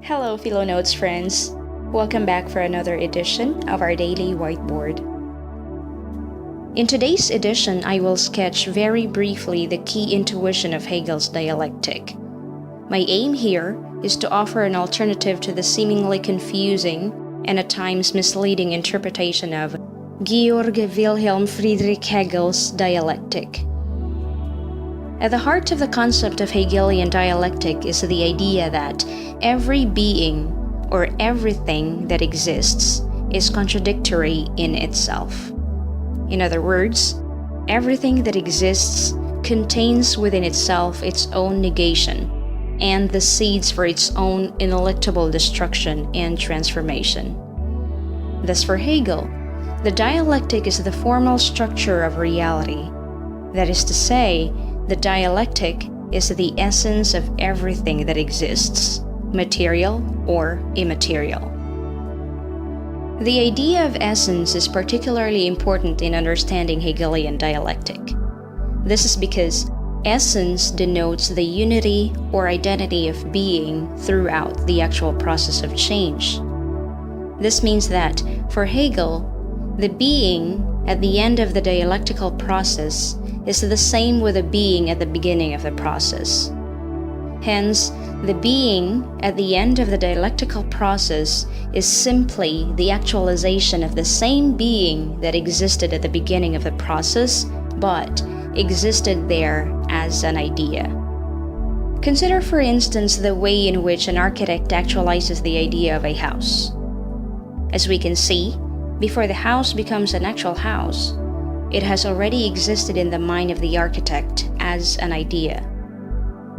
Hello, PHILO-notes friends. Welcome back for another edition of our daily whiteboard. In today's edition, I will sketch very briefly the key intuition of Hegel's dialectic. My aim here is to offer an alternative to the seemingly confusing and at times misleading interpretation of Georg Wilhelm Friedrich Hegel's dialectic. At the heart of the concept of Hegelian dialectic is the idea that every being or everything that exists is contradictory in itself. In other words, everything that exists contains within itself its own negation and the seeds for its own ineluctable destruction and transformation. Thus, for Hegel, the dialectic is the formal structure of reality. That is to say, the dialectic is the essence of everything that exists, material or immaterial. The idea of essence is particularly important in understanding Hegelian dialectic. This is because essence denotes the unity or identity of being throughout the actual process of change. This means that, for Hegel, the being at the end of the dialectical process is the same with the being at the beginning of the process. Hence, the being at the end of the dialectical process is simply the actualization of the same being that existed at the beginning of the process, but existed there as an idea. Consider, for instance, the way in which an architect actualizes the idea of a house. As we can see, before the house becomes an actual house, it has already existed in the mind of the architect as an idea.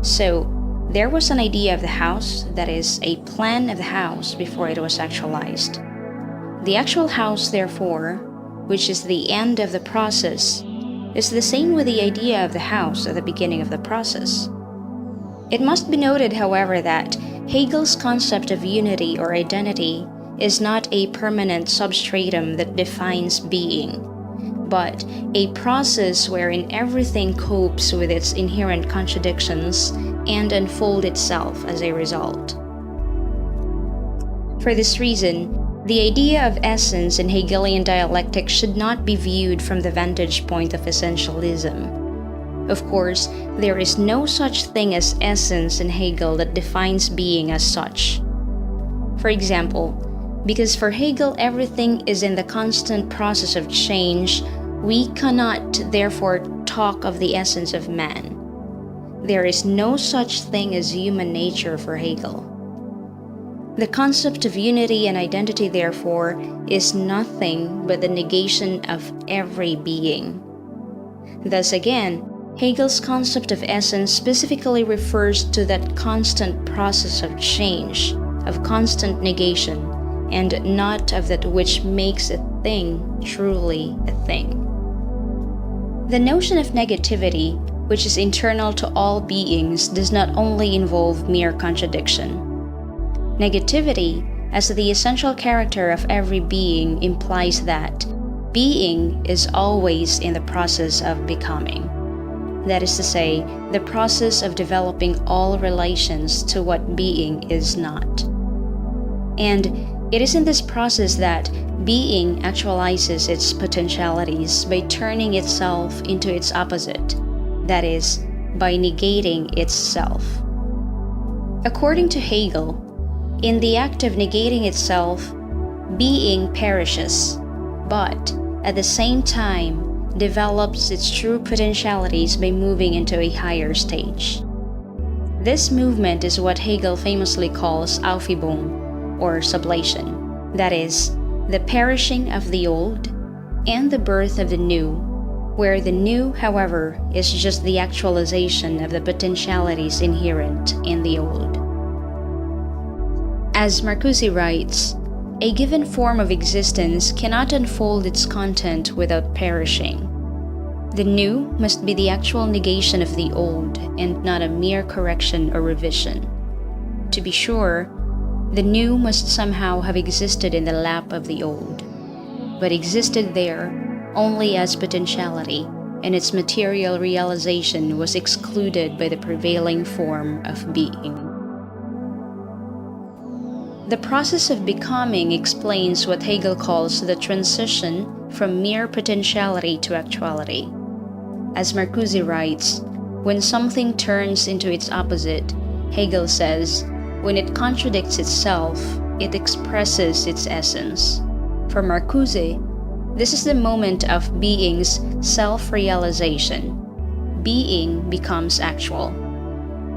So, there was an idea of the house, that is, a plan of the house before it was actualized. The actual house, therefore, which is the end of the process, is the same with the idea of the house at the beginning of the process. It must be noted, however, that Hegel's concept of unity or identity is not a permanent substratum that defines being, but a process wherein everything copes with its inherent contradictions and unfolds itself as a result. For this reason, the idea of essence in Hegelian dialectic should not be viewed from the vantage point of essentialism. Of course, there is no such thing as essence in Hegel that defines being as such. For example, because for Hegel everything is in the constant process of change, we cannot therefore talk of the essence of man. There is no such thing as human nature for Hegel. The concept of unity and identity, therefore, is nothing but the negation of every being. Thus again, Hegel's concept of essence specifically refers to that constant process of change, of constant negation, and not of that which makes a thing truly a thing. The notion of negativity, which is internal to all beings, does not only involve mere contradiction. Negativity, as the essential character of every being, implies that being is always in the process of becoming. That is to say, the process of developing all relations to what being is not. And it is in this process that being actualizes its potentialities by turning itself into its opposite, that is, by negating itself. According to Hegel, in the act of negating itself, being perishes, but at the same time develops its true potentialities by moving into a higher stage. This movement is what Hegel famously calls Aufhebung, or Sublation, that is, the perishing of the old and the birth of the new, where the new, however, is just the actualization of the potentialities inherent in the old. As Marcuse writes, a given form of existence cannot unfold its content without perishing. The new must be the actual negation of the old and not a mere correction or revision. To be sure, the new must somehow have existed in the lap of the old, but existed there only as potentiality, and its material realization was excluded by the prevailing form of being. The process of becoming explains what Hegel calls the transition from mere potentiality to actuality. As Marcuse writes, when something turns into its opposite, Hegel says, when it contradicts itself, it expresses its essence. For Marcuse, this is the moment of being's self-realization. Being becomes actual.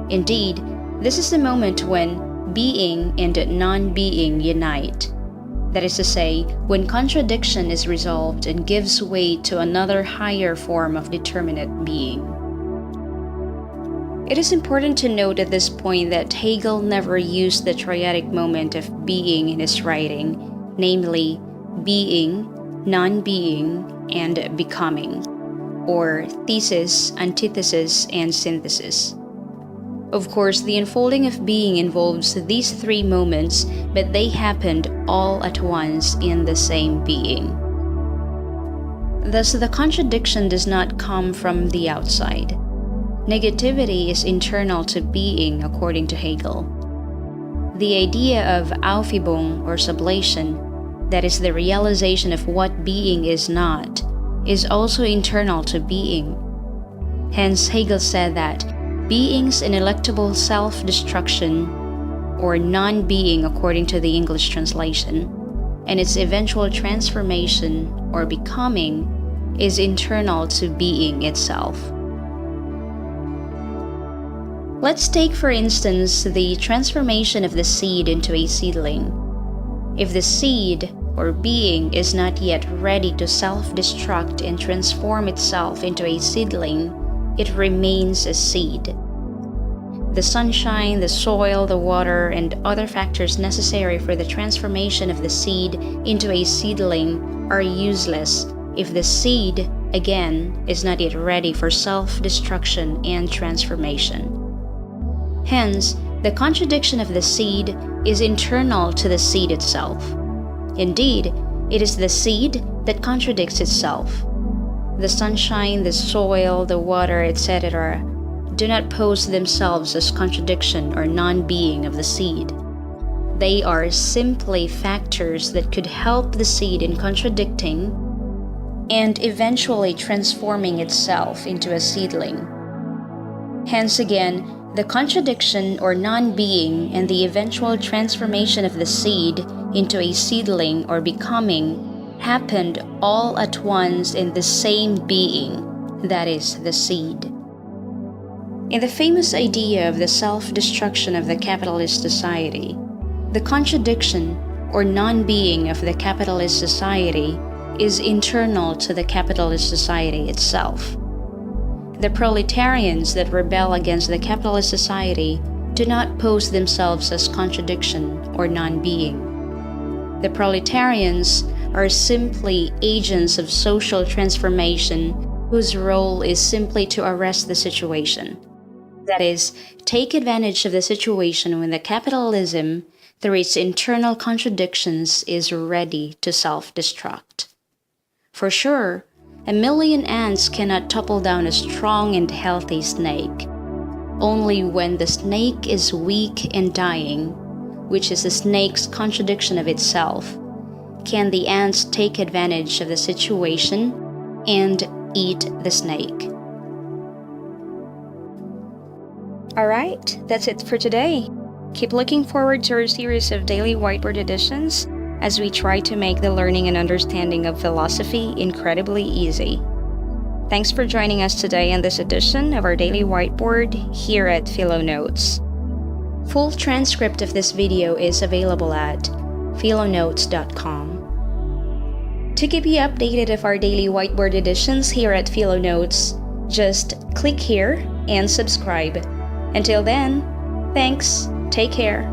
Indeed, this is the moment when being and non-being unite. That is to say, when contradiction is resolved and gives way to another higher form of determinate being. It is important to note at this point that Hegel never used the triadic moment of being in his writing, namely being, non-being, and becoming, or thesis, antithesis, and synthesis. Of course, the unfolding of being involves these three moments, but they happened all at once in the same being. Thus, the contradiction does not come from the outside. Negativity is internal to being, according to Hegel. The idea of Aufhebung or sublation, that is the realization of what being is not, is also internal to being. Hence, Hegel said that being's ineluctable self-destruction, or non-being according to the English translation, and its eventual transformation, or becoming, is internal to being itself. Let's take, for instance, the transformation of the seed into a seedling. If the seed, or being, is not yet ready to self-destruct and transform itself into a seedling, it remains a seed. The sunshine, the soil, the water, and other factors necessary for the transformation of the seed into a seedling are useless if the seed, again, is not yet ready for self-destruction and transformation. Hence, the contradiction of the seed is internal to the seed itself. Indeed, it is the seed that contradicts itself. The sunshine, the soil, the water, etc. do not pose themselves as contradiction or non-being of the seed. They are simply factors that could help the seed in contradicting and eventually transforming itself into a seedling. Hence again, the contradiction or non-being and the eventual transformation of the seed into a seedling or becoming happened all at once in the same being, that is, the seed. In the famous idea of the self-destruction of the capitalist society, the contradiction or non-being of the capitalist society is internal to the capitalist society itself. The proletarians that rebel against the capitalist society do not pose themselves as contradiction or non-being. The proletarians are simply agents of social transformation whose role is simply to arrest the situation. That is, take advantage of the situation when the capitalism, through its internal contradictions, is ready to self-destruct. For sure, a million ants cannot topple down a strong and healthy snake. Only when the snake is weak and dying, which is the snake's contradiction of itself, can the ants take advantage of the situation and eat the snake. Alright, that's it for today. Keep looking forward to our series of daily whiteboard editions as we try to make the learning and understanding of philosophy incredibly easy. Thanks for joining us today in this edition of our daily whiteboard here at PHILO-notes. Full transcript of this video is available at PHILO-notes.com. To keep you updated of our daily whiteboard editions here at PHILO-notes, just click here and subscribe. Until then, thanks, take care.